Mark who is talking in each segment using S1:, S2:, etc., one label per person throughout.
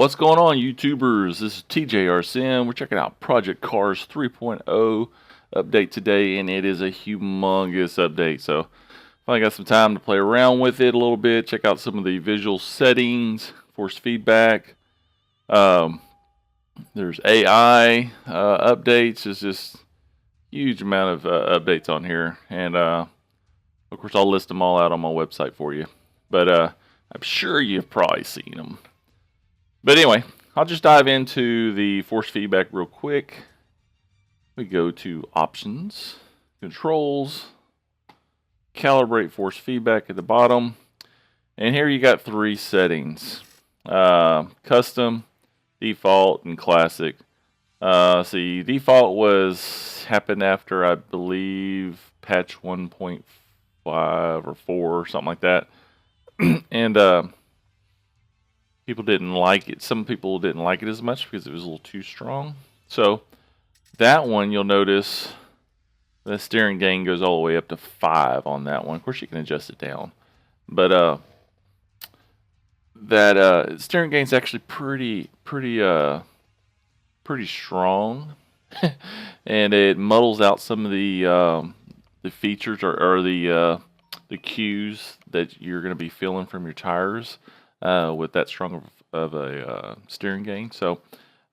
S1: What's going on, YouTubers? This is tjrsim. We're checking out Project Cars 3.0 update today, and it is a humongous update. So, finally got some time to play around with it a little bit, check out some of the visual settings, force feedback. There's AI updates. It's just huge amount of updates on here, and of course I'll list them all out on my website for you. But I'm sure you've probably seen them. But anyway, I'll just dive into the force feedback real quick. We go to Options, Controls, Calibrate Force Feedback at the bottom. And here you got three settings. Custom, Default, and Classic. See, Default happened after, I believe, patch 1.5 or 4 or something like that. And people didn't like it. Some people didn't like it as much because it was a little too strong. So that one, you'll notice the steering gain goes all the way up to 5 on that one. Of course, you can adjust it down, but that steering gain is actually pretty strong, and it muddles out some of the features or the cues that you're going to be feeling from your tires. With that strong of a steering gain. So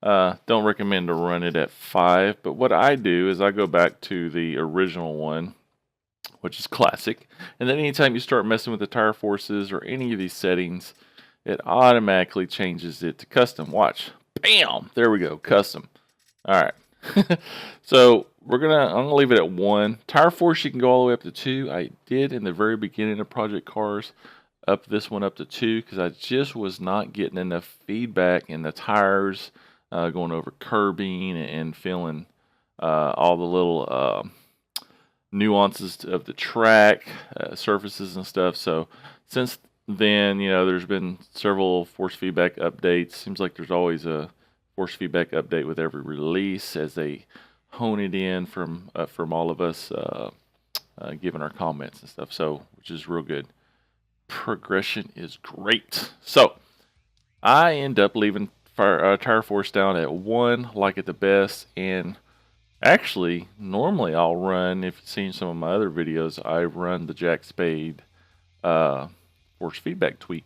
S1: don't recommend to run it at 5. But what I do is I go back to the original one, which is Classic. And then anytime you start messing with the tire forces or any of these settings, it automatically changes it to Custom. Watch. Bam! There we go. Custom. All right. So I'm gonna leave it at 1. Tire force, you can go all the way up to 2. I did in the very beginning of Project Cars. Up this one up to 2 because I just was not getting enough feedback in the tires, going over curbing and feeling all the little nuances of the track, surfaces and stuff. So since then, there's been several force feedback updates. Seems like there's always a force feedback update with every release as they hone it in from all of us giving our comments and stuff. So which is real good. Progression is great. So I end up leaving tire force down at 1, like it the best. And actually, normally I'll run, if you've seen some of my other videos, I run the Jack Spade force feedback tweak,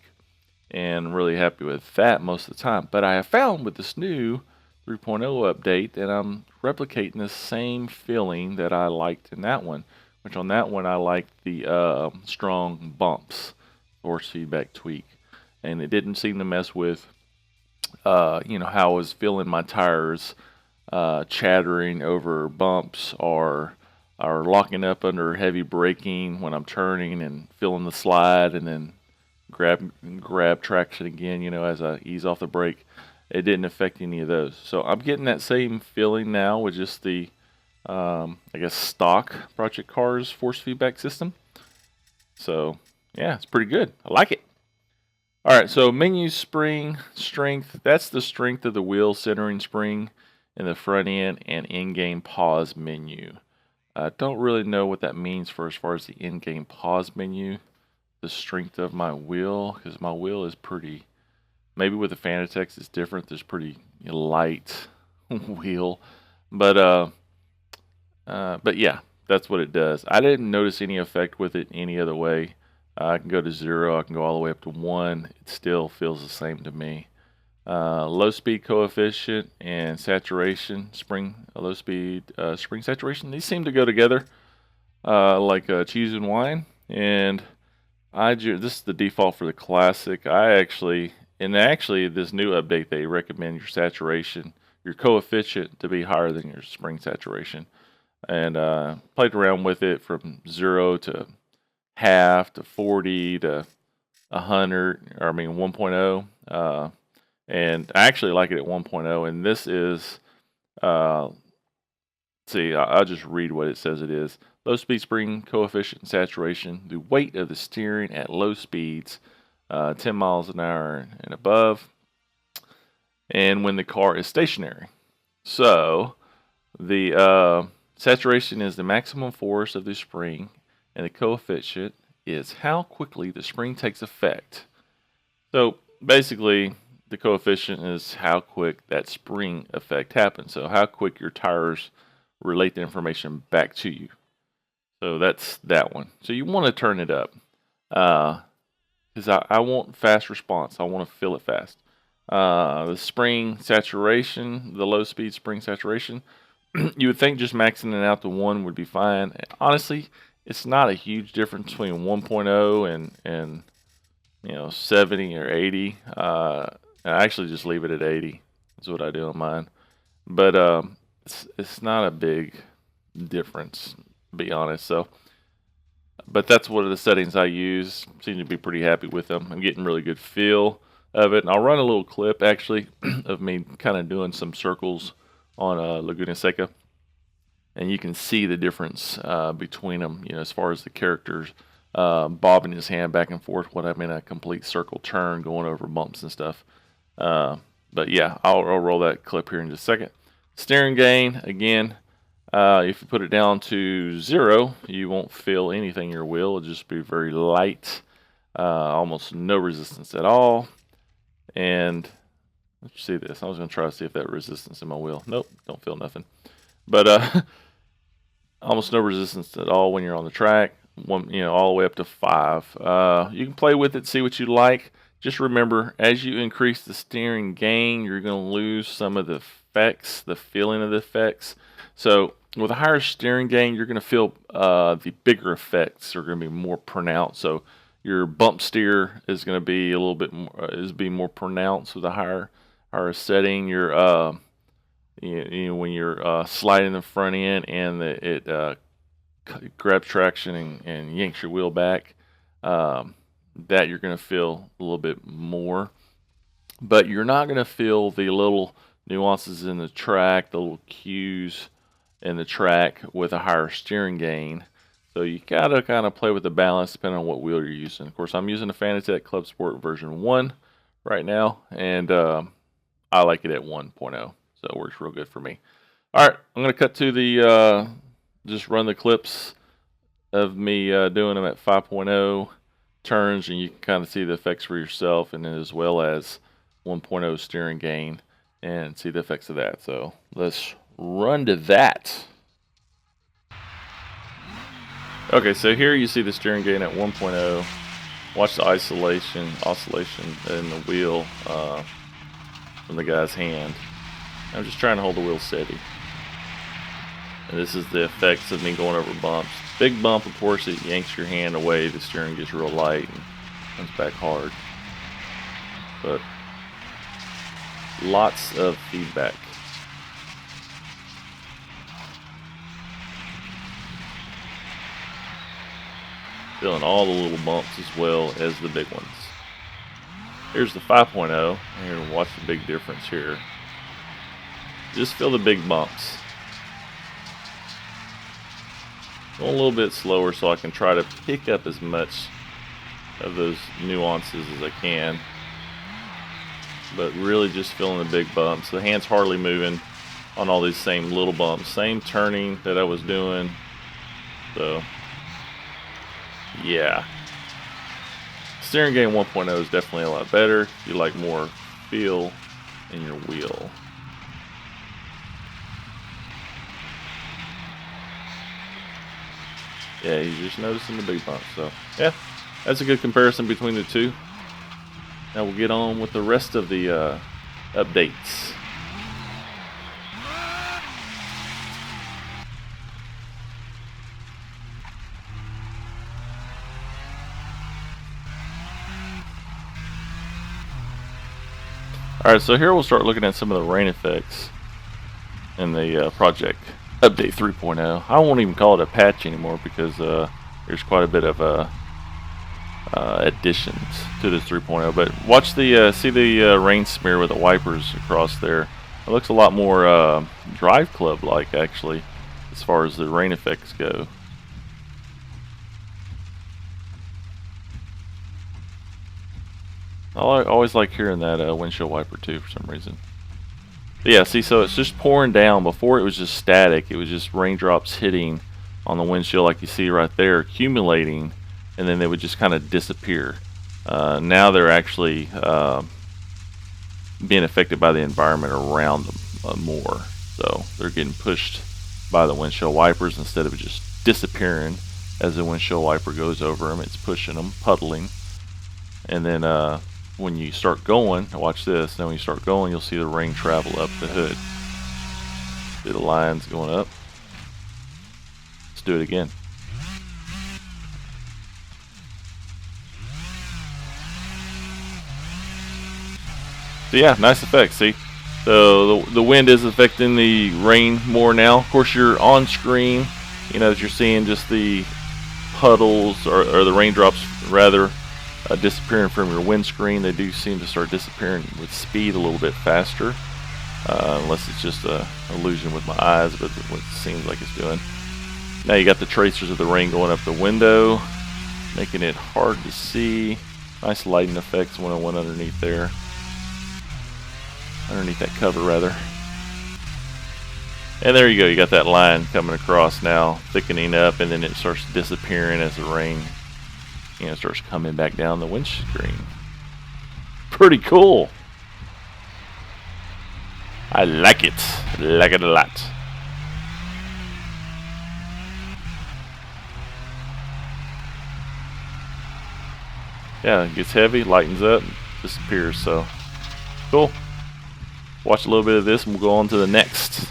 S1: and I'm really happy with that most of the time. But I have found with this new 3.0 update that I'm replicating the same feeling that I liked in that one, which on that one I liked the strong bumps force feedback tweak, and it didn't seem to mess with how I was feeling my tires chattering over bumps or locking up under heavy braking when I'm turning and feeling the slide and then grab traction again as I ease off the brake. It didn't affect any of those. So I'm getting that same feeling now with just the I guess stock Project Cars force feedback system. So yeah, it's pretty good. I like it. All right, so menu spring strength. That's the strength of the wheel centering spring in the front end and in-game pause menu. I don't really know what that means as far as the in-game pause menu. The strength of my wheel, because my wheel is pretty. Maybe with the Fanatec it's different. There's pretty light wheel, but yeah, that's what it does. I didn't notice any effect with it any other way. I can go to 0, I can go all the way up to 1. It still feels the same to me. Low speed coefficient and saturation, low speed spring saturation, these seem to go together like cheese and wine. And this is the default for the Classic. Actually, this new update, they recommend your coefficient to be higher than your spring saturation. And played around with it from 0 to half to 40 to 100, 1.0, and I actually like it at 1.0. And this is I'll just read what it says. It is low speed spring coefficient and saturation, the weight of the steering at low speeds, 10 miles an hour and above, and when the car is stationary. So the saturation is the maximum force of the spring, and the coefficient is how quickly the spring takes effect. So basically, the coefficient is how quick that spring effect happens. So how quick your tires relate the information back to you. So that's that one. So you want to turn it up. Because I want fast response. I want to feel it fast. The spring saturation, the low speed spring saturation, you would think just maxing it out to 1 would be fine. Honestly, it's not a huge difference between 1.0 and 70 or 80. I actually just leave it at 80. That's what I do on mine. But it's not a big difference, to be honest. So, but that's one of the settings I use. Seem to be pretty happy with them. I'm getting really good feel of it. And I'll run a little clip actually of me kind of doing some circles on Laguna Seca, and you can see the difference between them. As far as the characters bobbing his hand back and forth when I'm in a complete circle turn, going over bumps and stuff. But yeah, I'll roll that clip here in just a second. Steering gain, again, if you put it down to 0, you won't feel anything in your wheel. It'll just be very light, almost no resistance at all. And let's see this. I was going to try to see if that resistance in my wheel. Nope, don't feel nothing. But almost no resistance at all when you're on the track. All the way up to 5. You can play with it, see what you like. Just remember, as you increase the steering gain, you're going to lose some of the effects, the feeling of the effects. So with a higher steering gain, you're going to feel the bigger effects are going to be more pronounced. So your bump steer is going to be a little bit more pronounced with a higher setting. Your when you're sliding the front end and it grabs traction and yanks your wheel back, that you're going to feel a little bit more. But you're not going to feel the little nuances in the track, the little cues in the track with a higher steering gain. So you got to kind of play with the balance depending on what wheel you're using. Of course, I'm using the Fanatec Clubsport version 1 right now, and I like it at 1.0, so it works real good for me. All right, I'm going to cut to the, just run the clips of me doing them at 5.0 turns, and you can kind of see the effects for yourself, and then as well as 1.0 steering gain, and see the effects of that. So let's run to that. Okay, so here you see the steering gain at 1.0. Watch the oscillation in the wheel from the guy's hand. I'm just trying to hold the wheel steady. And this is the effects of me going over bumps. Big bump, of course, it yanks your hand away. The steering gets real light and comes back hard. But lots of feedback. Feeling all the little bumps as well as the big ones. Here's the 5.0. Here, watch the big difference here. Just feel the big bumps. Go a little bit slower so I can try to pick up as much of those nuances as I can. But really just feeling the big bumps. The hand's hardly moving on all these same little bumps. Same turning that I was doing. So yeah, steering gain 1.0 is definitely a lot better. You like more feel in your wheel. Yeah, you're just noticing the big bumps. So yeah, that's a good comparison between the two. Now we'll get on with the rest of the updates. Alright, so here we'll start looking at some of the rain effects in the project update 3.0. I won't even call it a patch anymore because there's quite a bit of additions to this 3.0. But watch the see the rain smear with the wipers across there. It looks a lot more Drive Club like actually, as far as the rain effects go. I always like hearing that windshield wiper too for some reason. But yeah, see, so it's just pouring down. Before it was just static. It was just raindrops hitting on the windshield like you see right there, accumulating, and then they would just kind of disappear. Now they're actually being affected by the environment around them more. So they're getting pushed by the windshield wipers instead of just disappearing as the windshield wiper goes over them. It's pushing them, puddling. And then when you start going, watch this. Then when you start going, you'll see the rain travel up the hood. See the lines going up. Let's do it again. So yeah, nice effect. See, so the wind is affecting the rain more now. Of course, you're on screen. You know, as you're seeing just the puddles or the raindrops rather disappearing from your windscreen. They do seem to start disappearing with speed a little bit faster, unless it's just an illusion with my eyes, but what it seems like it's doing. Now you got the tracers of the rain going up the window, making it hard to see. Nice lighting effects when I went underneath there. Underneath that cover rather. And there you go, you got that line coming across now, thickening up, and then it starts disappearing as the rain, you know, starts coming back down the windscreen. Pretty cool. I like it. I like it a lot. Yeah, it gets heavy, lightens up, disappears, so cool. Watch a little bit of this and we'll go on to the next.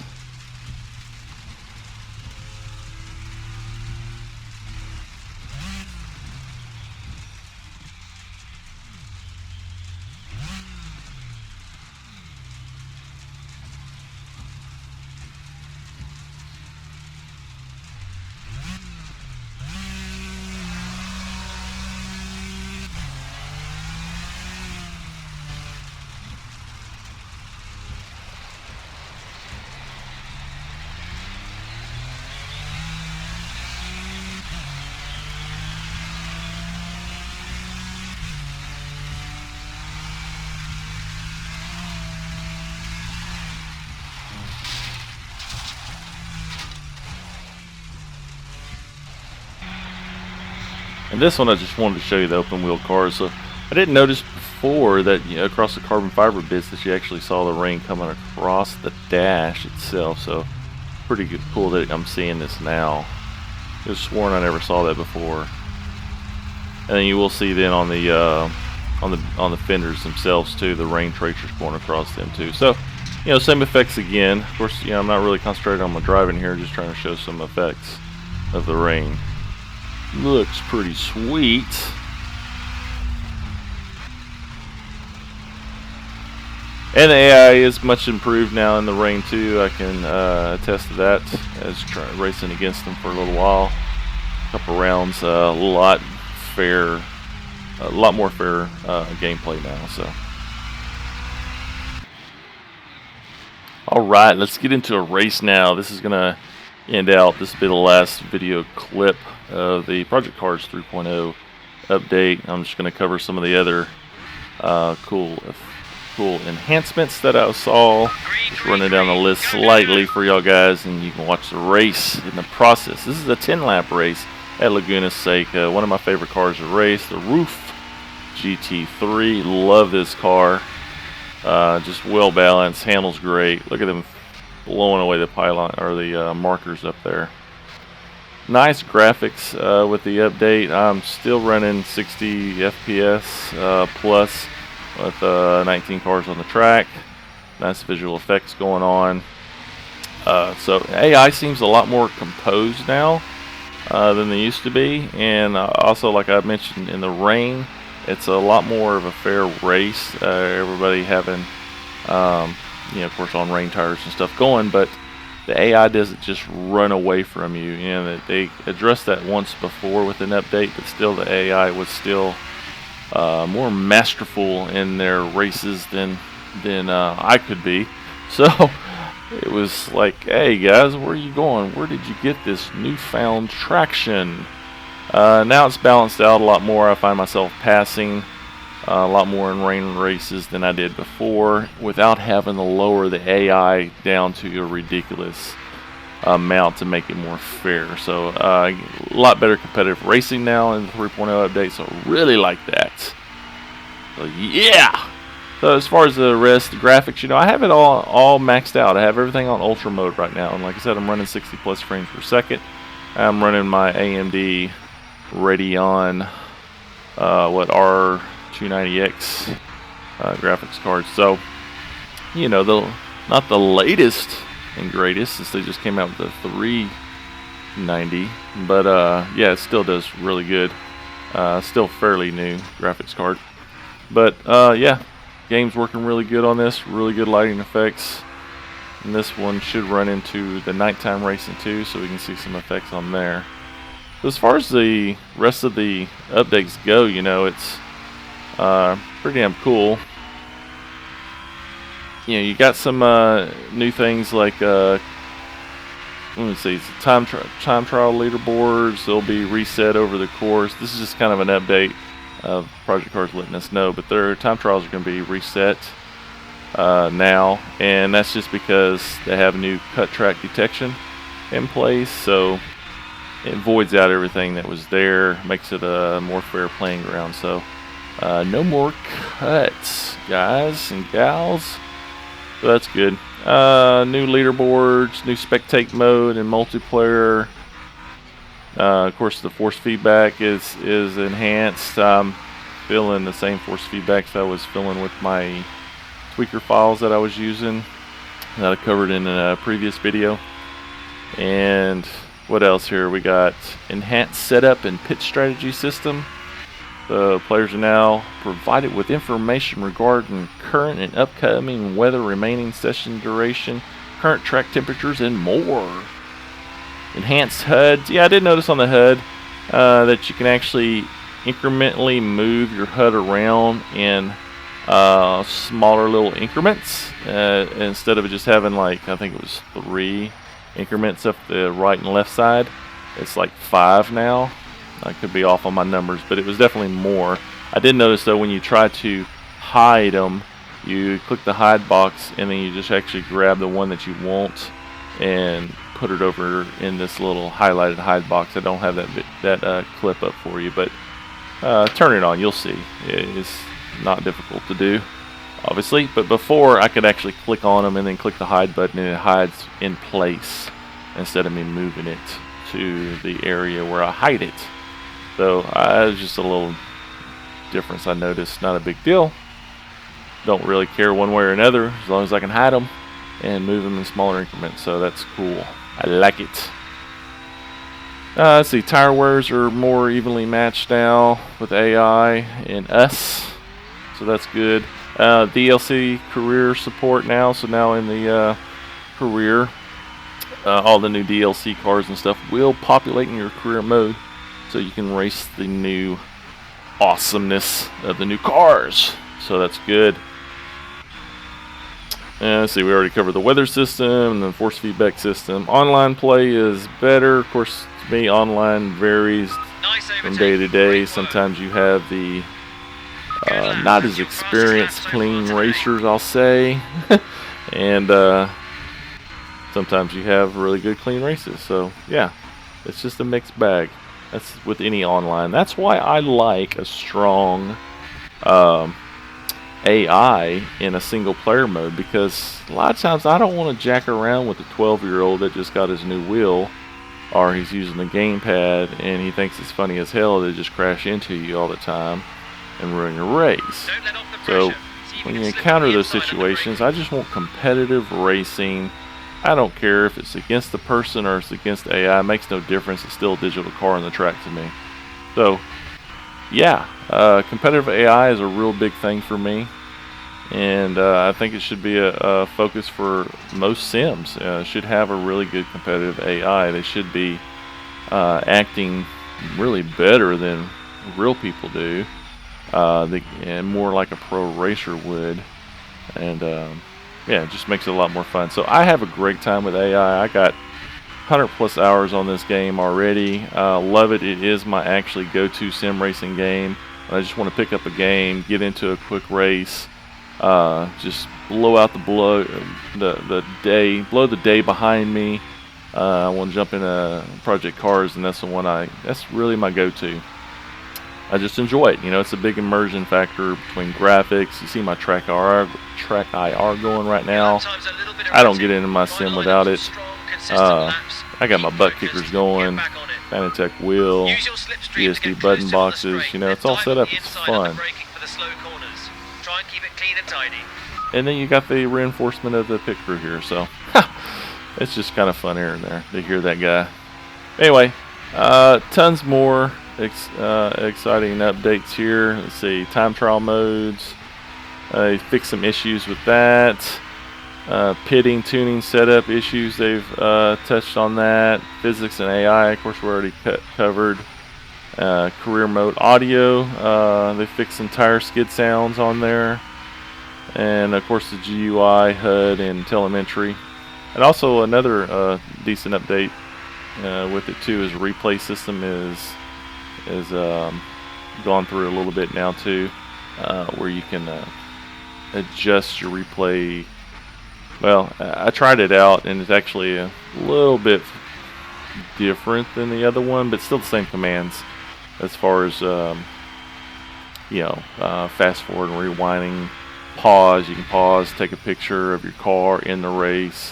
S1: And this one I just wanted to show you the open wheel cars. So I didn't notice before that, you know, across the carbon fiber bits that you actually saw the rain coming across the dash itself. So pretty good, cool that I'm seeing this now. I was sworn I never saw that before. And then you will see then on the fenders themselves too, the rain tracers going across them too. So, you know, same effects again. Of course, you know, I'm not really concentrating on my driving here, just trying to show some effects of the rain. Looks pretty sweet. And the AI is much improved now in the rain too. I can attest to that as racing against them for a little while. A couple rounds, a lot more fair gameplay now. So, all right, let's get into a race now. This is gonna end out. This will be the last video clip of the Project Cars 3.0 update. I'm just going to cover some of the other cool enhancements that I saw. Just running down the list slightly for y'all guys, and you can watch the race in the process. This is a 10-lap race at Laguna Seca. One of my favorite cars to race, the Roof GT3. Love this car. Just well balanced, handles great. Look at them blowing away the pylon or the markers up there. Nice graphics with the update. I'm still running 60 FPS plus with 19 cars on the track. Nice visual effects going on. So AI seems a lot more composed now than they used to be, and also, like I mentioned, in the rain, it's a lot more of a fair race. Everybody having, you know, of course, on rain tires and stuff going, but the AI doesn't just run away from you. You know, they addressed that once before with an update, but still the AI was still more masterful in their races than I could be. So it was like, hey guys, where are you going? Where did you get this newfound traction? Now it's balanced out a lot more. I find myself passing a lot more in rain races than I did before without having to lower the AI down to a ridiculous amount to make it more fair. So a lot better competitive racing now in the 3.0 update, so really like that. So yeah, So as far as the rest, the graphics, you know, I have it all maxed out. I have everything on ultra mode right now, and like I said, I'm running 60 plus frames per second. I'm running my AMD Radeon R290X graphics card. So, you know, not the latest and greatest, since they just came out with the 390, but yeah, it still does really good. Still fairly new graphics card, but yeah, game's working really good on this. Really good lighting effects, and this one should run into the nighttime racing too, so we can see some effects on there. As far as the rest of the updates go, you know, it's pretty damn cool. You know, you got some new things like let me see, time trial leaderboards. They'll be reset over the course. This is just kind of an update of Project Cars letting us know, but their time trials are going to be reset now, and that's just because they have new cut track detection in place, so it voids out everything that was there, makes it a more fair playing ground. So no more cuts, guys and gals. So that's good. New leaderboards, new spectate mode and multiplayer. Of course, the force feedback is enhanced. I'm feeling the same force feedbacks I was feeling with my tweaker files that I was using, that I covered in a previous video. And what else here? We got enhanced setup and pit strategy system. The players are now provided with information regarding current and upcoming weather, remaining session duration, current track temperatures, and more. Enhanced HUD. Yeah, I did notice on the HUD that you can actually incrementally move your HUD around in smaller little increments instead of just having, like, I think it was 3 increments up the right and left side. It's like 5 now. I could be off on my numbers, but it was definitely more. I did notice though, when you try to hide them, you click the hide box and then you just actually grab the one that you want and put it over in this little highlighted hide box. I don't have that clip up for you, but turn it on, you'll see. It's not difficult to do, obviously, but before I could actually click on them and then click the hide button and it hides in place instead of me moving it to the area where I hide it. So it was just a little difference I noticed. Not a big deal. Don't really care one way or another, as long as I can hide them and move them in smaller increments. So that's cool. I like it. Let's see, tire wears are more evenly matched now with AI and us, so that's good. DLC career support now, so now in the career, all the new DLC cars and stuff will populate in your career mode, so you can race the new awesomeness of the new cars. So that's good. Let's see, we already covered the weather system and the force feedback system. Online play is better. Of course, to me, online varies from day to day. Sometimes you have the not as experienced clean racers, I'll say, and sometimes you have really good clean races. So yeah, it's just a mixed bag. That's with any online. That's why I like a strong AI in a single player mode, because a lot of times I don't want to jack around with a 12-year-old that just got his new wheel, or he's using the gamepad and he thinks it's funny as hell to just crash into you all the time and ruin your race. So when you encounter those situations, I just want competitive racing. I don't care if it's against the person or it's against AI. It makes no difference. It's still a digital car on the track to me. So yeah, competitive AI is a real big thing for me, and I think it should be a focus for most sims. Should have a really good competitive AI. They should be acting really better than real people do, and more like a pro racer would, and yeah, it just makes it a lot more fun. So I have a great time with AI. I got 100+ hours on this game already. Love it. It is my actually go-to sim racing game. I just want to pick up a game, get into a quick race, just blow out blow the day behind me. I want to jump into Project Cars, and that's the one that's really my go-to. I just enjoy it. You know, it's a big immersion factor between graphics. You see my trackir going right now. I don't get into my sim without it. I got my Buttkickers going, Fanatec wheel, DSD button boxes. You know, it's all set up. It's fun. And then you got the reinforcement of the pit crew here, so it's just kind of fun here and there to hear that guy. Anyway, tons more exciting updates here. Let's see, time trial modes. Fix some issues with that. Pitting, tuning, setup issues, they've touched on that. Physics and AI, of course, we already covered. Career mode audio, they fixed some tire skid sounds on there. And of course the GUI, HUD, and telemetry. And also another decent update with it too is replay system is gone through a little bit now too, where you can adjust your replay. Well, I tried it out and it's actually a little bit different than the other one, but still the same commands as far as fast forward and rewinding. Pause, you can pause, take a picture of your car in the race,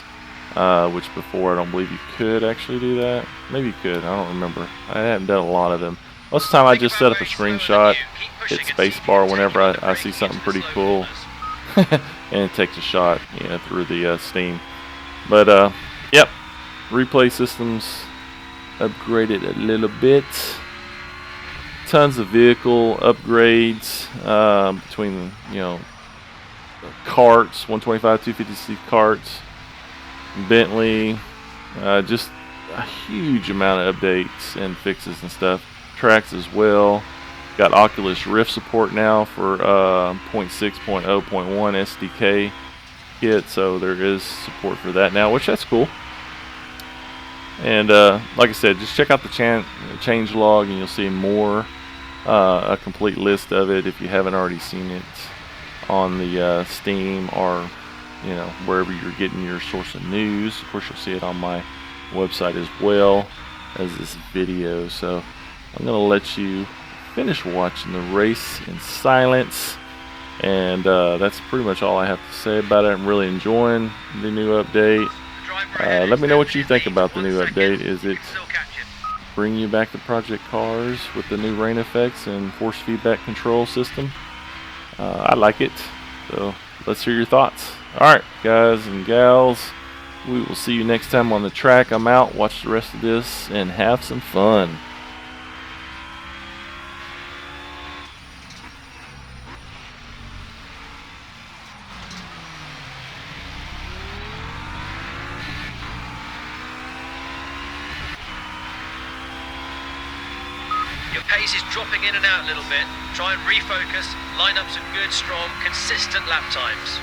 S1: which before I don't believe you could actually do that. Maybe you could, I don't remember. I haven't done a lot of them. Most of the time I just set up a screenshot, hit spacebar whenever I see something pretty cool, and it takes a shot, you know, through the Steam. But yep, replay systems upgraded a little bit. Tons of vehicle upgrades between, you know, carts, 125, 250cc carts, Bentley, just a huge amount of updates and fixes and stuff. Tracks as well. Got Oculus Rift support now for 0.6.0.1 SDK kit, so there is support for that now, which that's cool. And like I said, just check out the change log and you'll see more, a complete list of it if you haven't already seen it on the Steam or, you know, wherever you're getting your source of news. Of course, you'll see it on my website as well as this video. So I'm going to let you finish watching the race in silence. And that's pretty much all I have to say about it. I'm really enjoying the new update. Let me know what you think about the new update. Is it bringing you back to Project Cars with the new rain effects and force feedback control system? I like it, so let's hear your thoughts. Alright, guys and gals, we will see you next time on the track. I'm out, watch the rest of this, and have some fun.
S2: Your pace is dropping in and out a little bit. Try and refocus, line up some good, strong, consistent lap times.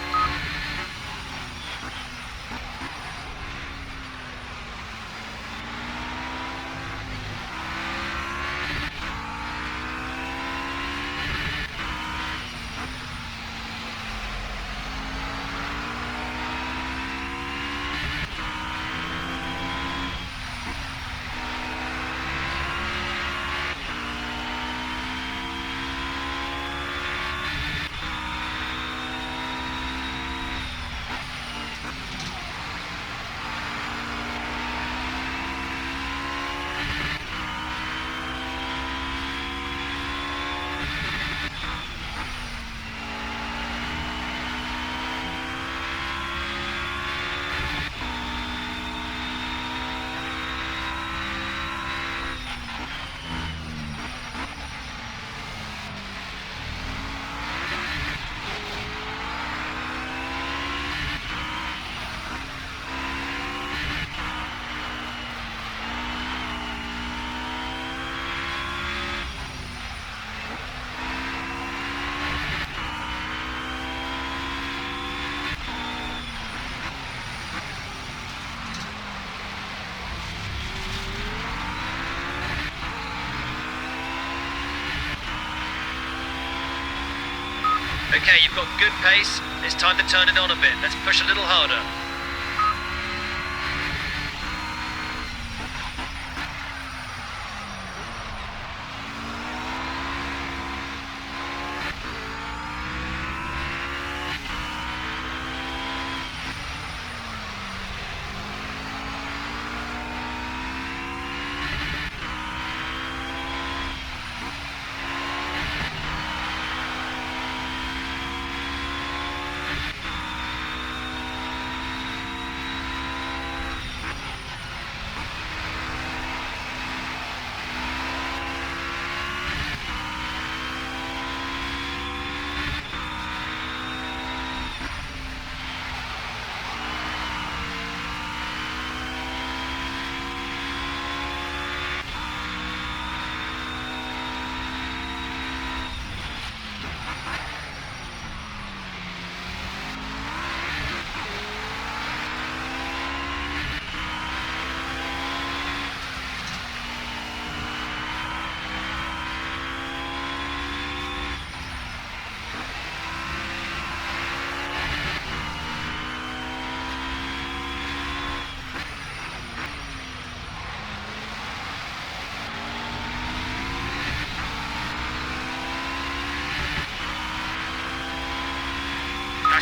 S2: Okay, you've got good pace. It's time to turn it on a bit. Let's push a little harder.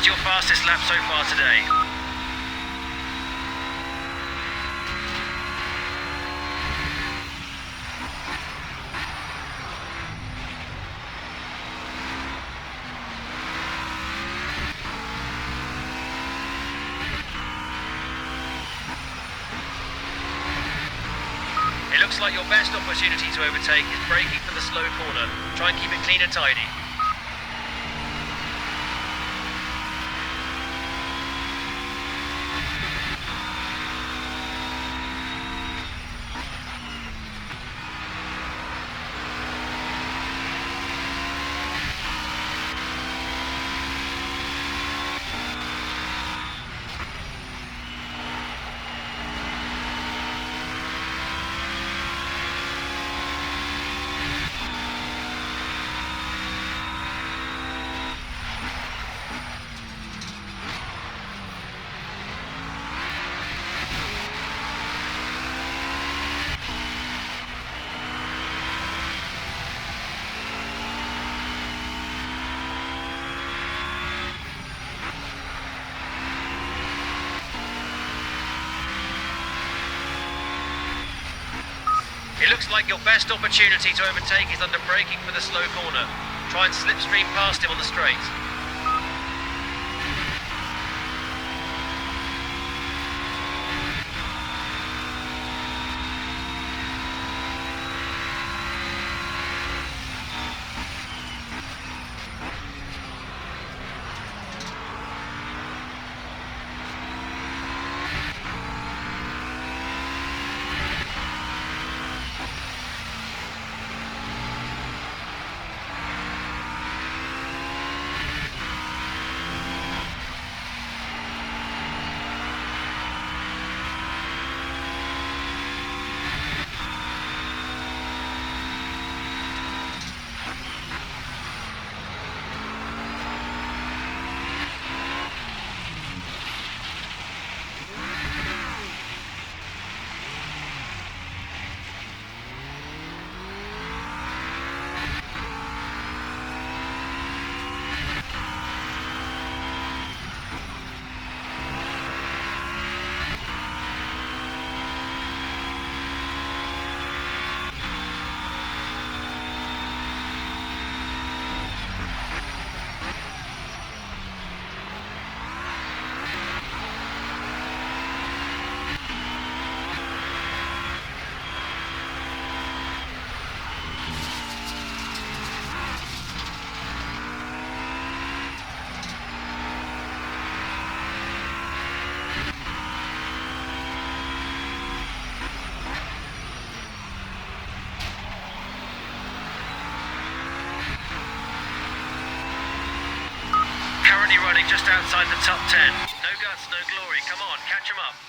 S2: What's your fastest lap so far today? It looks like your best opportunity to overtake is braking for the slow corner. Try and keep it clean and tidy. It looks like your best opportunity to overtake is under braking for the slow corner. Try and slipstream past him on the straight. Currently running just outside the top 10. No guts, no glory. Come on, catch him up.